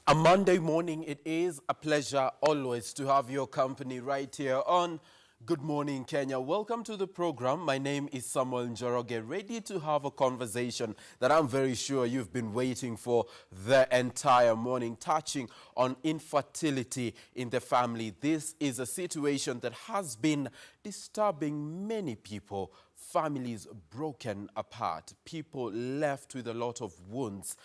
A Monday morning, it is a pleasure always to have your company right here on Good Morning Kenya. Welcome to the program. My name is Samuel Njoroge, ready to have a conversation that I'm very sure you've been waiting for the entire morning, touching on infertility in the family. This is a situation that has been disturbing many people. Families broken apart, people left with a lot of wounds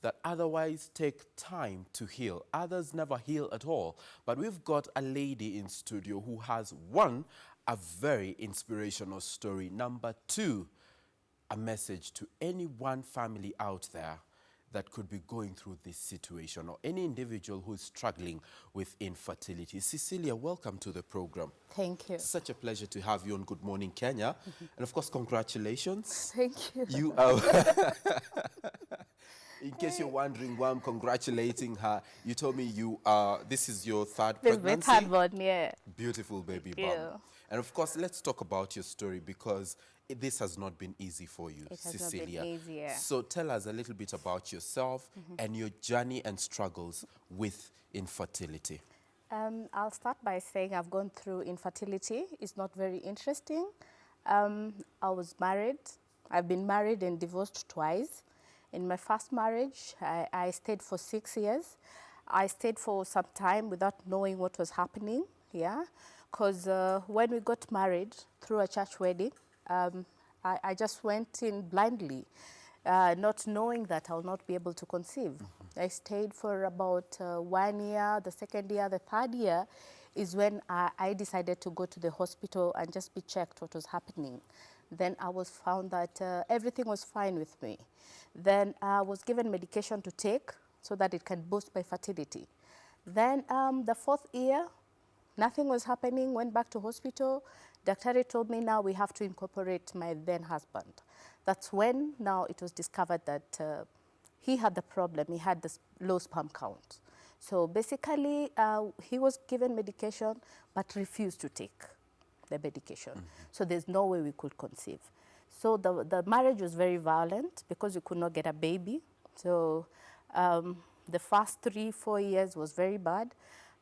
that otherwise take time to heal. Others never heal at all. But we've got a lady in studio who has, one, a very inspirational story. Number two, a message to any one family out there that could be going through this situation, or any individual who is struggling with infertility. Cecilia, welcome to the program. Thank you. Such a pleasure to have you on Good Morning Kenya. And of course, congratulations. Thank you. You are... In case you're wondering why I'm congratulating her, you told me this is your third pregnancy? This is my third one, yeah. Beautiful baby bump. Yeah. And of course, let's talk about your story, because this has not been easy for you, It has Cecilia. not been easy, yeah. So tell us a little bit about yourself and your journey and struggles with infertility. I'll start by saying I've gone through infertility. It's not very interesting. I was married. I've been married and divorced twice. In my first marriage, I stayed for 6 years. I stayed for some time without knowing what was happening, yeah? Because when we got married through a church wedding, I just went in blindly, not knowing that I'll not be able to conceive. I stayed for about 1 year. The second year, the third year is when I decided to go to the hospital and just be checked what was happening. Then I was found that everything was fine with me. Then I was given medication to take so that it can boost my fertility. Then the fourth year, nothing was happening, went back to hospital. Doctor told me now we have to incorporate my then husband. That's when now it was discovered that he had the problem, he had this low sperm count. So basically he was given medication but refused to take the medication. So there's no way we could conceive. So the marriage was very violent because we could not get a baby. So the first 3-4 years was very bad.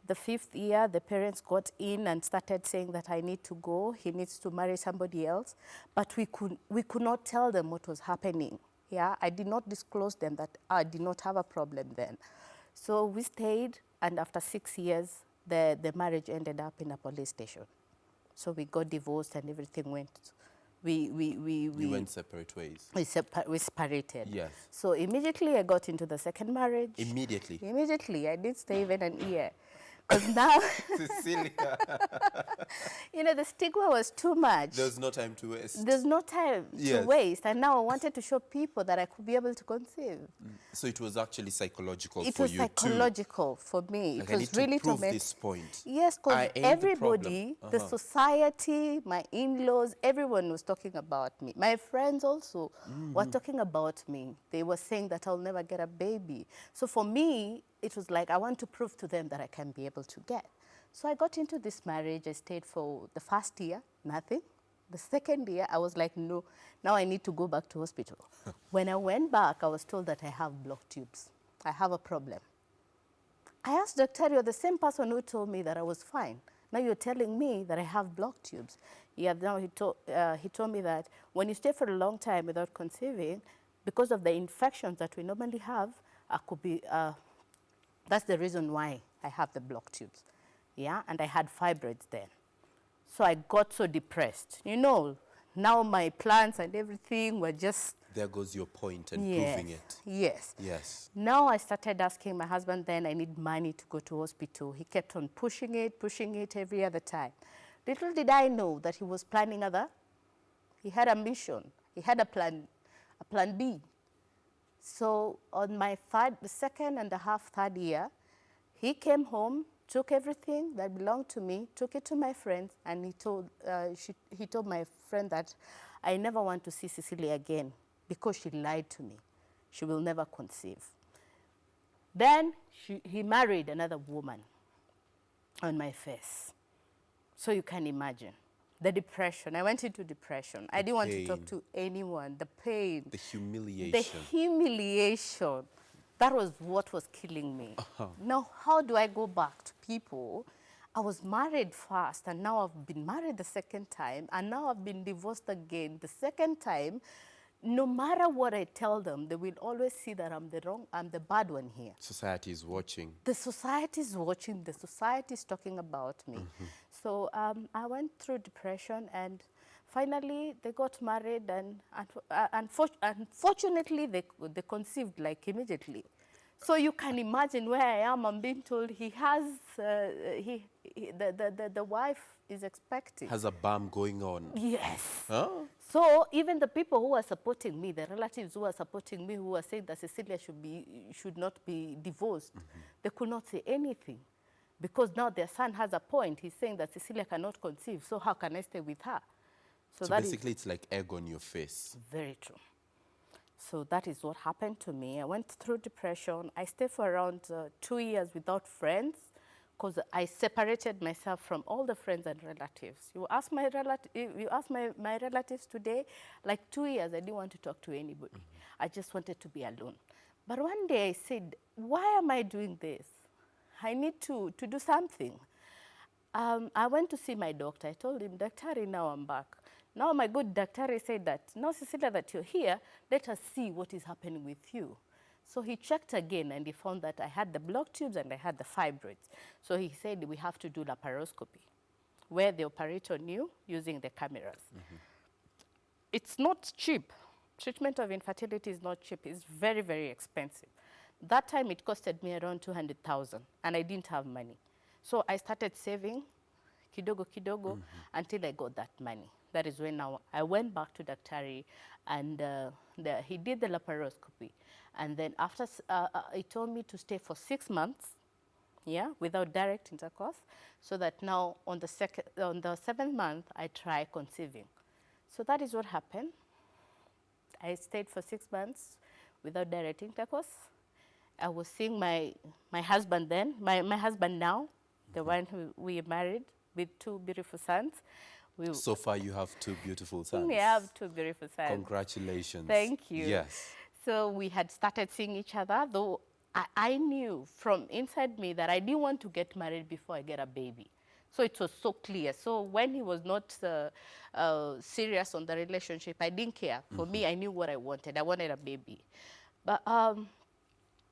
The fifth year, the parents got in and started saying that I need to go, he needs to marry somebody else. But we could not tell them what was happening. Yeah, I did not disclose them that I did not have a problem then. So we stayed, and after 6 years, the marriage ended up in a police station. So we got divorced and everything went. We went separate ways. We separated. Yes. So immediately I got into the second marriage. Immediately? Immediately. I didn't stay even an year. Because now, Cecilia. you know, the stigma was too much. There's no time to waste. There's no time to waste. And now I wanted to show people that I could be able to conceive. So it was actually psychological for you too? It was psychological for me. Like, it was really to prove this point. Yes, because everybody, the society, my in-laws, everyone was talking about me. My friends also were talking about me. They were saying that I'll never get a baby. So for me, it was like I want to prove to them that I can be able to get. So I got into this marriage. I stayed for the first year, nothing. The second year, I was like, no, now I need to go back to hospital. When I went back, I was told that I have blocked tubes. I have a problem. I asked Dr. You're the same person who told me that I was fine. Now you're telling me that I have blocked tubes. Yeah, now he told me that when you stay for a long time without conceiving, because of the infections that we normally have, that's the reason why I have the blocked tubes. Yeah, and I had fibroids then. So I got so depressed. You know, now my plans and everything were just... There goes your point and proving it. Yes. Yes. Now I started asking my husband then, I need money to go to hospital. He kept on pushing it every other time. Little did I know that he was planning he had a mission. He had a plan B. So on my second and a half, third year, he came home, took everything that belonged to me, took it to my friends, and he told my friend that I never want to see Cecilia again because she lied to me. She will never conceive. Then he married another woman on my face. So you can imagine. The depression. I went into depression. I didn't want to talk to anyone. The pain. The humiliation. The humiliation. That was what was killing me. Now, how do I go back to people? I was married first, and now I've been married the second time, and now I've been divorced again the second time. No matter what I tell them, they will always see that I'm the bad one here. Society is watching. The society is watching, the society is talking about me. So I went through depression, and finally they got married, and unfortunately they conceived like immediately. So you can imagine where I am. I'm being told he has, the wife is expecting. Has a bam going on. Yes. Huh? So even the people who are supporting me, the relatives who are supporting me, who are saying that Cecilia should not be divorced, they could not say anything. Because now their son has a point. He's saying that Cecilia cannot conceive, so how can I stay with her? So basically it's like egg on your face. Very true. So that is what happened to me. I went through depression. I stayed for around 2 years without friends, because I separated myself from all the friends and relatives. You ask my relatives today, like 2 years, I didn't want to talk to anybody. I just wanted to be alone. But one day I said, why am I doing this? I need to do something. I went to see my doctor. I told him, Daktari, now I'm back. Now my good Daktari said that, now Cecilia, that you're here, let us see what is happening with you. So he checked again, and he found that I had the blocked tubes and I had the fibroids. So he said we have to do laparoscopy, where they operate on you using the cameras. It's not cheap. Treatment of infertility is not cheap. It's very, very expensive. That time it costed me around 200,000, and I didn't have money. So I started saving kidogo kidogo until I got that money. That is when now I went back to Daktari, and he did the laparoscopy. And then after, he told me to stay for 6 months, yeah, without direct intercourse, so that now on the 7th month, I try conceiving. So that is what happened. I stayed for 6 months without direct intercourse. I was seeing my husband then, my husband now, the one who we married with 2 beautiful sons. So far you have 2 beautiful sons. We have 2 beautiful sons. Congratulations. Thank you. Yes. So we had started seeing each other, though I knew from inside me that I didn't want to get married before I get a baby. So it was so clear. So when he was not serious on the relationship, I didn't care. For me, I knew what I wanted. I wanted a baby. But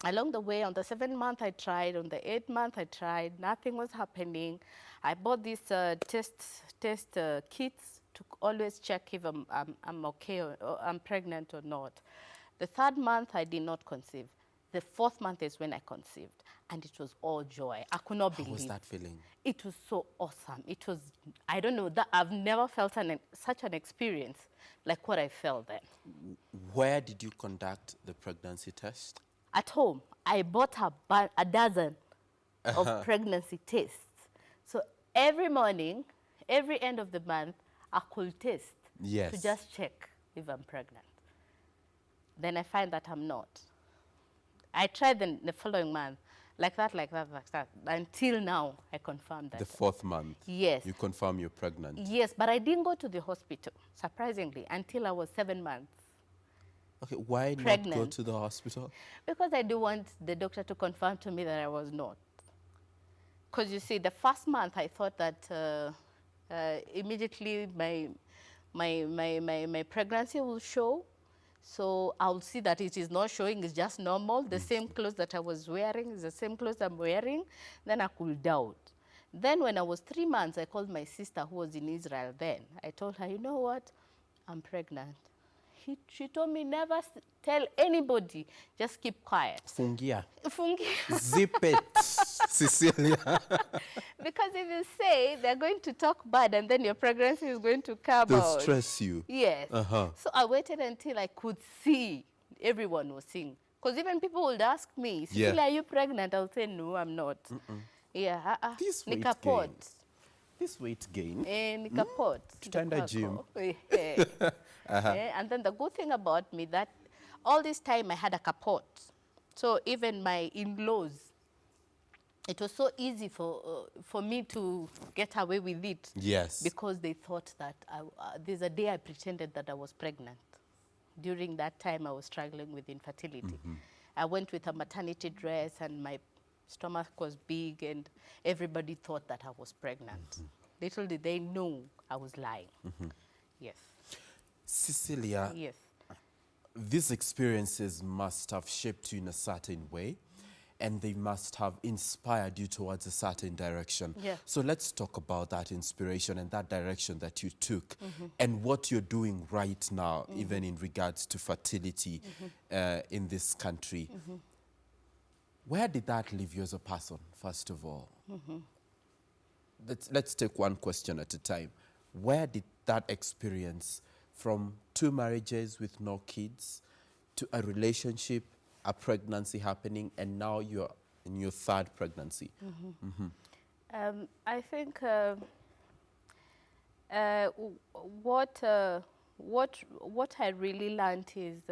along the way, on the 7th month, I tried. On the 8th month, I tried. Nothing was happening. I bought these test kits to always check if I'm okay or I'm pregnant or not. The 3rd month, I did not conceive. The 4th month is when I conceived, and it was all joy. I could not believe. How was that feeling? It was so awesome. It was, I don't know, that I've never felt such an experience like what I felt then. Where did you conduct the pregnancy test? At home. I bought a dozen of pregnancy tests. So every morning, every end of the month, I could test to just check if I'm pregnant. Then I find that I'm not. I tried the following month, like that, until now I confirmed that. The 4th month? Yes. You confirm you're pregnant? Yes, but I didn't go to the hospital, surprisingly, until I was 7 months. Okay, why pregnant. Not go to the hospital? Because I do want the doctor to confirm to me that I was not. Because you see, the 1st month I thought that immediately my pregnancy will show. So I'll see that it is not showing, it's just normal. The same clothes that I was wearing is the same clothes I'm wearing. Then I could doubt. Then when I was 3 months, I called my sister who was in Israel then. I told her, you know what? I'm pregnant. She told me, never tell anybody. Just keep quiet. Fungia. Fungia. Zip it, Cecilia. Because if you say, they're going to talk bad and then your pregnancy is going to come out. They'll stress you. Yes. So I waited until I could see everyone was seeing. Because even people would ask me, Cecilia, are you pregnant? I'll say, no, I'm not. Yeah. This weight gain. This weight gain. Nikapot. Tutaenda gym. And then the good thing about me that all this time I had a kapot. So even my in-laws, it was so easy for me to get away with it. Yes. Because they thought that there's a day I pretended that I was pregnant. During that time, I was struggling with infertility. I went with a maternity dress and my stomach was big and everybody thought that I was pregnant. Little did they know I was lying. Yes. Cecilia, Yes. these experiences must have shaped you in a certain way, and they must have inspired you towards a certain direction. Yeah. So let's talk about that inspiration and that direction that you took, and what you're doing right now, even in regards to fertility in this country. Where did that leave you as a person, first of all? Let's take one question at a time. Where did that experience, from 2 marriages with no kids, to a relationship, a pregnancy happening, and now you're in your 3rd pregnancy? I think what I really learned is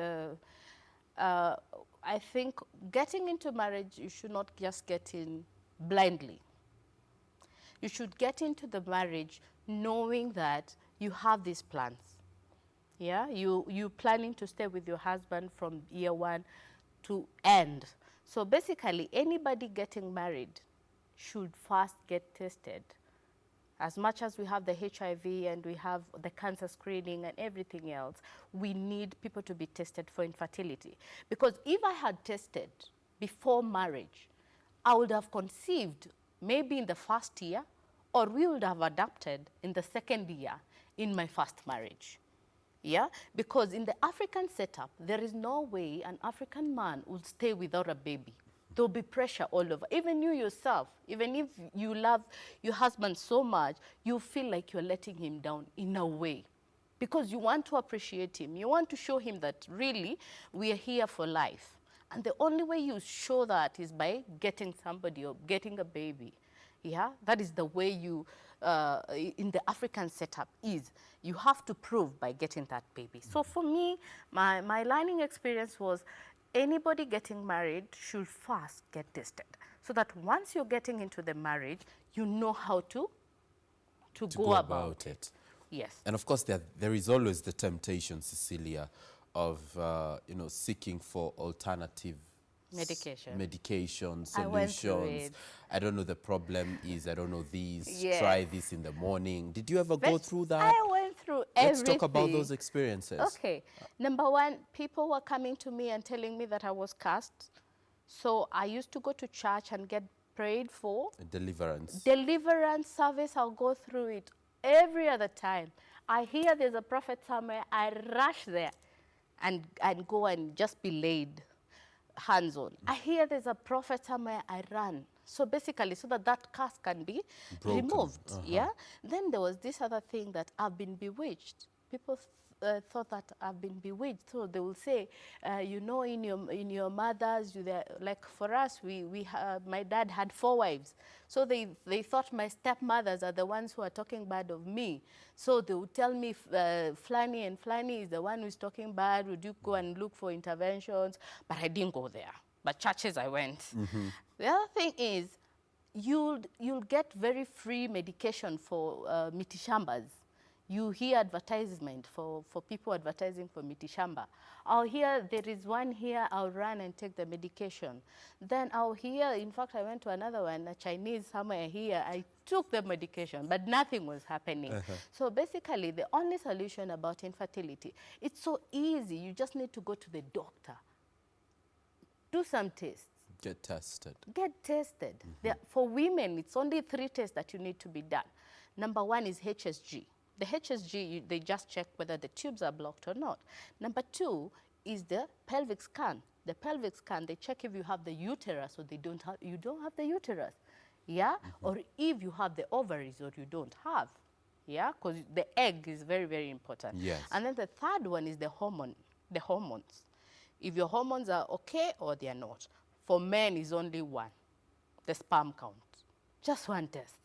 I think getting into marriage, you should not just get in blindly. You should get into the marriage knowing that you have these plans. Yeah, you planning to stay with your husband from year 1 to end. So basically, anybody getting married should first get tested. As much as we have the HIV and we have the cancer screening and everything else, we need people to be tested for infertility. Because if I had tested before marriage, I would have conceived maybe in the 1st year, or we would have adopted in the 2nd year in my 1st marriage. Yeah, because in the African setup, there is no way an African man would stay without a baby. There'll be pressure all over. Even you yourself, even if you love your husband so much, you feel like you're letting him down in a way. Because you want to appreciate him. You want to show him that really we are here for life. And the only way you show that is by getting somebody or getting a baby. Yeah, that is the way you, in the African setup is. You have to prove by getting that baby. So for me, my learning experience was anybody getting married should first get tested. So that once you're getting into the marriage, you know how to go about it. Yes. And of course, there is always the temptation, Cecilia, of seeking for alternative medication, solutions. I don't know, the problem is, I don't know these, try this in the morning. Did you ever go through that? I went through everything. Let's talk about those experiences. Okay. Number 1, people were coming to me and telling me that I was cursed. So I used to go to church and get prayed for. Deliverance. Deliverance service, I'll go through it every other time. I hear there's a prophet somewhere, I rush there and go and just be laid hands on. I hear there's a prophet somewhere, I run. So basically, so that curse can be removed. Yeah. Then there was this other thing that I've been bewitched. People thought that I've been bewitched. So they will say, in your mothers, like for us, my dad had 4 wives. So they thought my stepmothers are the ones who are talking bad of me. So they would tell me, Flani and Flani is the one who's talking bad. Would you go and look for interventions? But I didn't go there. But churches I went. The other thing is, you'll get very free medication for mitishambas. You hear advertisement for people advertising for mitishamba. I'll hear there is one here, I'll run and take the medication. Then I'll hear, in fact, I went to another one, a Chinese somewhere here, I took the medication, but nothing was happening. So basically, the only solution about infertility, it's so easy. You just need to go to the doctor. Do some tests. Get tested. Get tested. For women, it's only 3 tests that you need to be done. Number 1 is HSG. The HSG, they just check whether the tubes are blocked or not. Number 2 is the pelvic scan. The pelvic scan, they check if you have the uterus or you don't have the uterus. Yeah? Or if you have the ovaries or you don't have. Yeah? Because the egg is very, very important. Yes. And then the 3rd one is the hormones. If your hormones are okay or they are not. For men, is only 1, the sperm count. Just 1 test.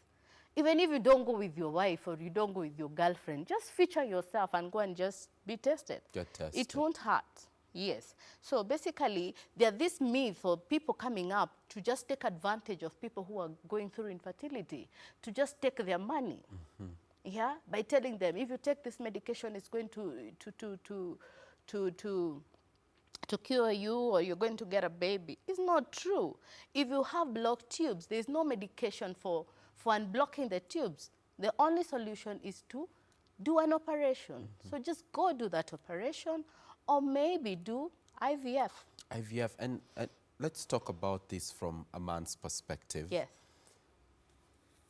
Even if you don't go with your wife or you don't go with your girlfriend, just feature yourself and go and just be tested. Get tested. It won't hurt. Yes. So basically, there are this myth of people coming up to just take advantage of people who are going through infertility, to just take their money. Yeah, by telling them, if you take this medication, it's going to to cure you or you're going to get a baby. It's not true. If you have blocked tubes, there's no medication for unblocking the tubes. The only solution is to do an operation. So just go do that operation or maybe do IVF. IVF, and let's talk about this from a man's perspective. Yes.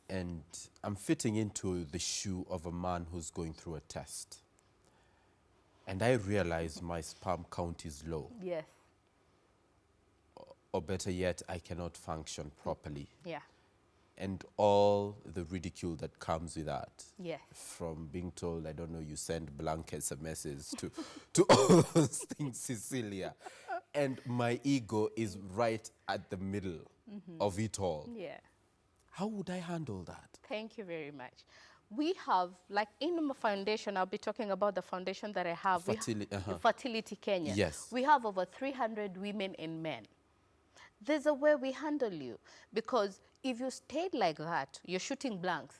And I'm fitting into the shoe of a man who's going through a test. And I realize my sperm count is low. Yes. Or better yet, I cannot function properly. Yeah. And all the ridicule that comes with that. Yes. From being told, I don't know, you send blank SMSs to all those things, Cecilia. And my ego is right at the middle of it all. Yeah. How would I handle that? Thank you very much. We have, like in my foundation, I'll be talking about the foundation that I have. Fertility Kenya. Yes. We have over 300 women and men. There's a way we handle you. Because if you stayed like that, you're shooting blanks.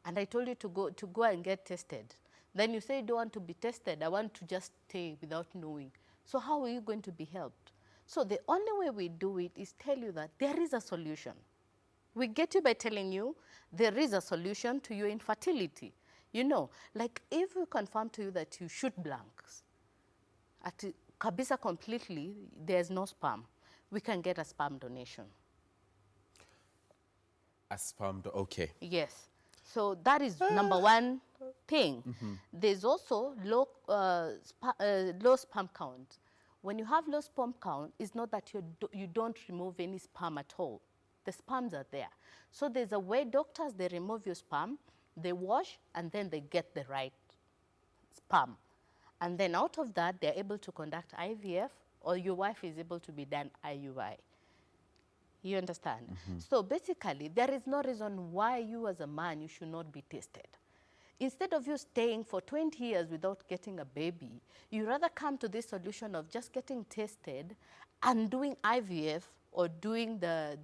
And I told you to go and get tested. Then you say you don't want to be tested. I want to just stay without knowing. So how are you going to be helped? So the only way we do it is tell you that there is a solution. We get you by telling you there is a solution to your infertility. You know, like if we confirm to you that you shoot blanks, at kabisa completely, there's no sperm, we can get a sperm donation. A sperm, okay. Yes. So that is number one thing. There's also low sperm count. When you have low sperm count, it's not that you don't remove any sperm at all. The sperms are there. So there's a way doctors, they remove your sperm, they wash, and then they get the right sperm. And then out of that, they're able to conduct IVF, or your wife is able to be done IUI. You understand? So basically, there is no reason why you as a man, you should not be tested. Instead of you staying for 20 years without getting a baby, you rather come to this solution of just getting tested and doing IVF or doing the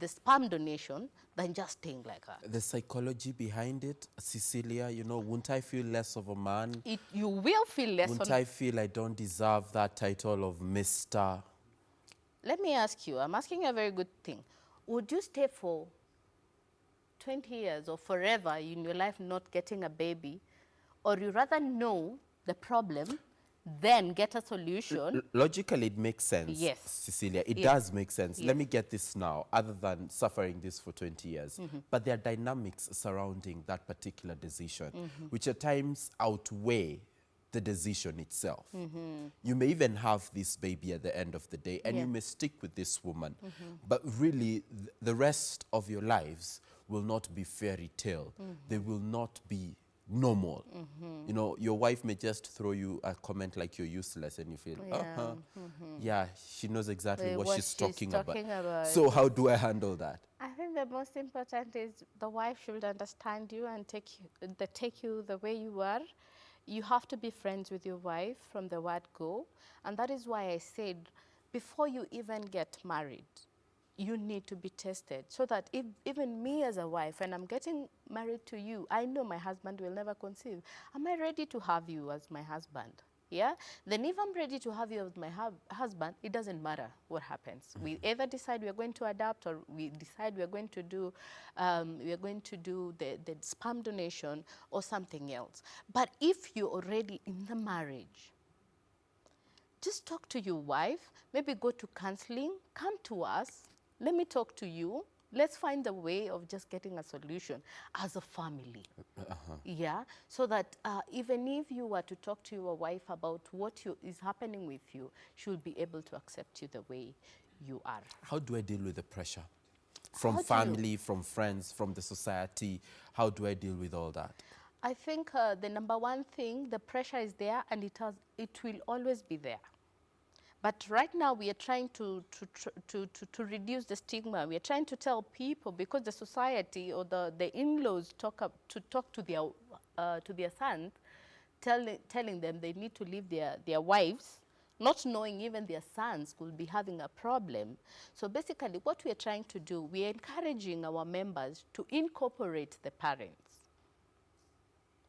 sperm donation than just staying like that. The psychology behind it, Cecilia, you know, wouldn't I feel less of a man? You will feel less. Wouldn't I feel I don't deserve that title of Mr.? Let me ask you, I'm asking you a very good thing. Would you stay for 20 years or forever in your life not getting a baby, or you rather know the problem, then get a solution? Logically, it makes sense, yes. Cecilia. It does make sense. Yes. Let me get this now, other than suffering this for 20 years. But there are dynamics surrounding that particular decision, which at times outweigh the decision itself. You may even have this baby at the end of the day, and you may stick with this woman. But really, the rest of your lives will not be fairy tale. They will not be normal. You know, your wife may just throw you a comment like you're useless, and you feel, yeah, she knows exactly what she's talking about. So how do I handle that? I think the most important is the wife should understand you and take you the way you are. You have to be friends with your wife from the word go. And that is why I said, before you even get married, you need to be tested, so that if even me as a wife, and I'm getting married to you, I know my husband will never conceive. Am I ready to have you as my husband? Yeah? Then if I'm ready to have you as my husband, it doesn't matter what happens. We either decide we're going to adopt, or we decide we're going to do the sperm donation or something else. But if you're already in the marriage, just talk to your wife, maybe go to counseling, come to us, let me talk to you. Let's find a way of just getting a solution as a family. Yeah, so that even if you were to talk to your wife about what is happening with you, she'll be able to accept you the way you are. How do I deal with the pressure? From family, from friends, from the society, how do I deal with all that? I think the number one thing, the pressure is there, and it will always be there. But right now we are trying to reduce the stigma. We are trying to tell people, because the society or the in-laws talk to their sons, telling them they need to leave their wives, not knowing even their sons could be having a problem. So basically what we are trying to do, we are encouraging our members to incorporate the parents.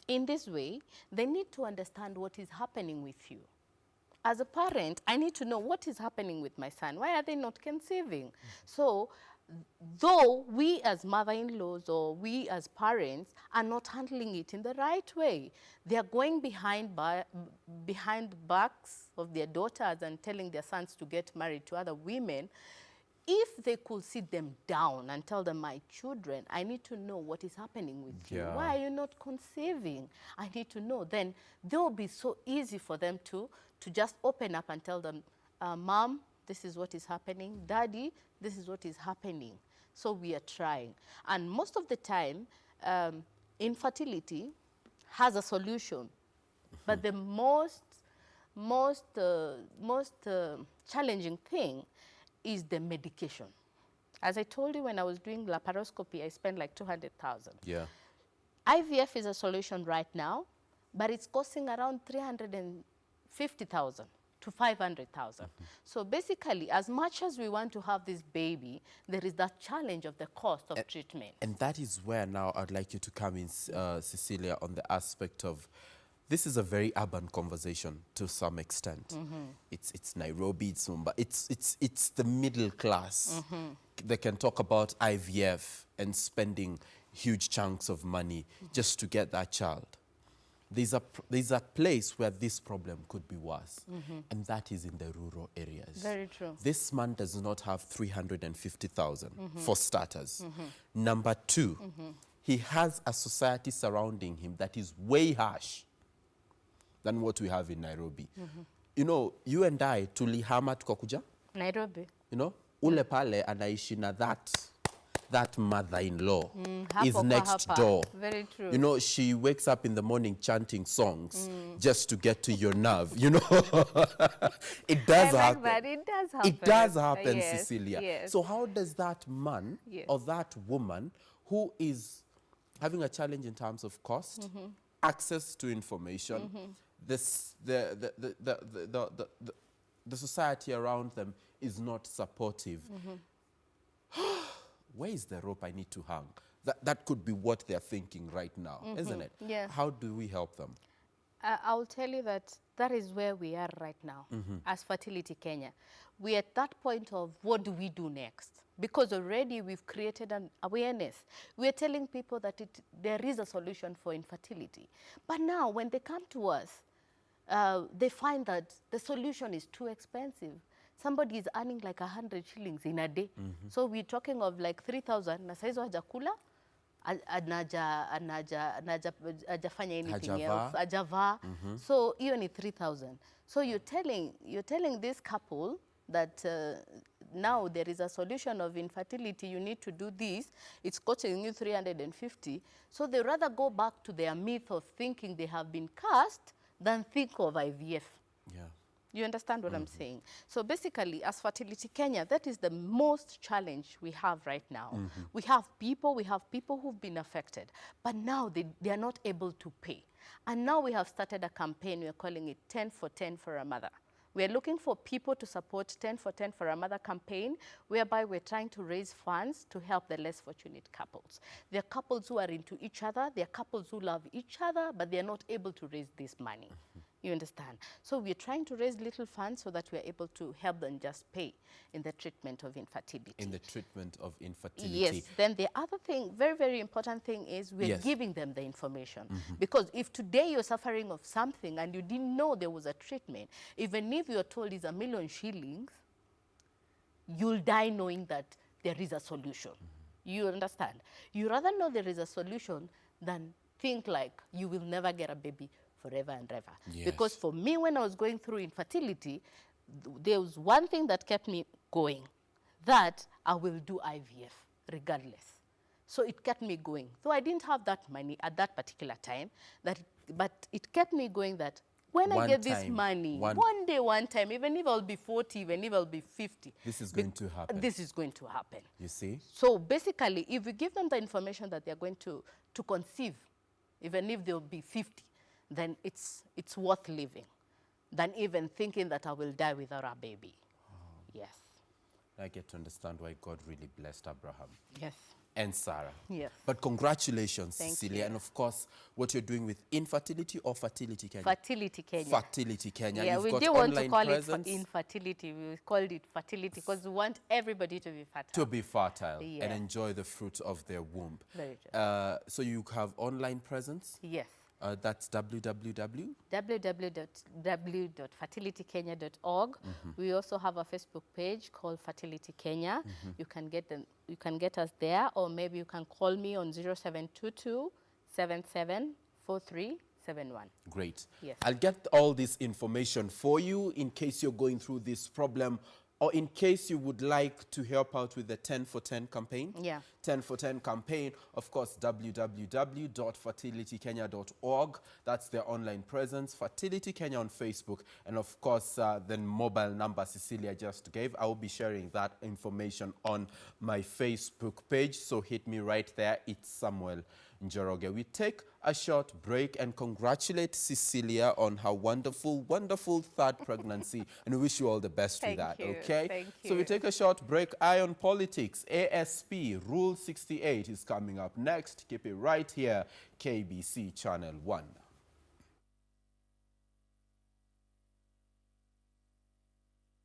In this way, they need to understand what is happening with you. as a parent, I need to know what is happening with my son. Why are they not conceiving? So, though we as mother-in-laws or we as parents are not handling it in the right way, they are going behind backs of their daughters and telling their sons to get married to other women. If they could sit them down and tell them, my children, I need to know what is happening with you. Yeah. Why are you not conceiving? I need to know. Then they will be so easy for them to just open up and tell them, Mom, this is what is happening. Daddy, this is what is happening. So we are trying. And most of the time, infertility has a solution. But the most challenging thing is the medication. As I told you, when I was doing laparoscopy, I spent like 200,000. Yeah. IVF is a solution right now, but it's costing around 350,000 to 500,000. So basically, as much as we want to have this baby, there is that challenge of the cost of treatment. And that is where now I'd like you to come in, Cecilia, on the aspect of, this is a very urban conversation to some extent. It's Nairobi, it's Mumbai, it's the middle class. They can talk about IVF and spending huge chunks of money just to get that child. There's a place where this problem could be worse, and that is in the rural areas. Very true. This man does not have 350,000 for starters. Number two, he has a society surrounding him that is way harsh than what we have in Nairobi. You know, you and I tulihama tukakuja. Nairobi. You know, ule pale anaishi na that mother-in-law is Hapo next hapa. door. Very true. You know, she wakes up in the morning chanting songs just to get to your nerve. You know, it does I like happen. that. It does happen. It does happen, Yes, Cecilia. yes. So how does that man Yes. or that woman who is having a challenge in terms of cost, access to information, the society around them is not supportive. Where is the rope I need to hang? That could be what they're thinking right now, isn't it? Yeah. How do we help them? I'll tell you that is where we are right now as Fertility Kenya. We're at that point of what do we do next? Because already we've created an awareness. We're telling people that there is a solution for infertility. But now when they come to us, they find that the solution is too expensive. Somebody is earning like 100 shillings in a day. So we're talking of like 3,000. Na saizo hajakula, hajafanya anything else, hajavaa. So hiyo ni 3,000. So you're telling this couple that now there is a solution of infertility, you need to do this, it's costing you 350. So they rather go back to their myth of thinking they have been cast than think of IVF. Yeah. You understand what I'm saying? So basically, as Fertility Kenya, that is the most challenge we have right now. We have people who've been affected, but now they are not able to pay. And now we have started a campaign, we're calling it 10 for 10 for a mother. We're looking for people to support 10 for 10 for a mother campaign, whereby we're trying to raise funds to help the less fortunate couples. There are couples who are into each other, there are couples who love each other, but they're not able to raise this money. You understand? So we're trying to raise little funds so that we're able to help them just pay in the treatment of infertility. In the treatment of infertility. Yes. Then the other thing, very, very important thing is we're giving them the information. Because if today you're suffering of something and you didn't know there was a treatment, even if you're told it's 1 million shillings, you'll die knowing that there is a solution. You understand? You rather know there is a solution than think like you will never get a baby forever and ever. Yes. Because for me, when I was going through infertility, there was one thing that kept me going, that I will do IVF regardless. So it kept me going. Though I didn't have that money at that particular time, but it kept me going that when I get this money, one day, one time, even if I'll be 40, even if I'll be 50. This is going to happen. This is going to happen. You see? So basically, if we give them the information that they're going to conceive, even if they'll be 50, then it's worth living than even thinking that I will die without a baby. Yes. I get to understand why God really blessed Abraham. Yes. and Sarah. Yes. But congratulations, Thank Cecilia. you. And of course, what you're doing with Infertility or Fertility Kenya? Fertility Kenya. Fertility Kenya. Yeah, You've we got didn't want to online call presence. it infertility. We called it fertility because we want everybody to be fertile. To be fertile Yeah. and enjoy the fruit of their womb. Very true. So you have online presence? Yes. That's www. www.fertilitykenya.org. We also have a Facebook page called Fertility Kenya. You can get us there, or maybe you can call me on 0722 774371. Great. Yes. I'll get all this information for you in case you're going through this problem, or in case you would like to help out with the 10 for 10 campaign. Yeah. 10 for 10 campaign, of course, www.fertilitykenya.org. That's their online presence. Fertility Kenya on Facebook. And of course, the mobile number Cecilia just gave. I will be sharing that information on my Facebook page. So hit me right there. It's Samuel Njoroge. We take a short break and congratulate Cecilia on her wonderful, wonderful third pregnancy. And we wish you all the best with that, okay? Thank you. So we take a short break. Eye on Politics, ASP, Rule 68 is coming up next. Keep it right here, KBC Channel 1.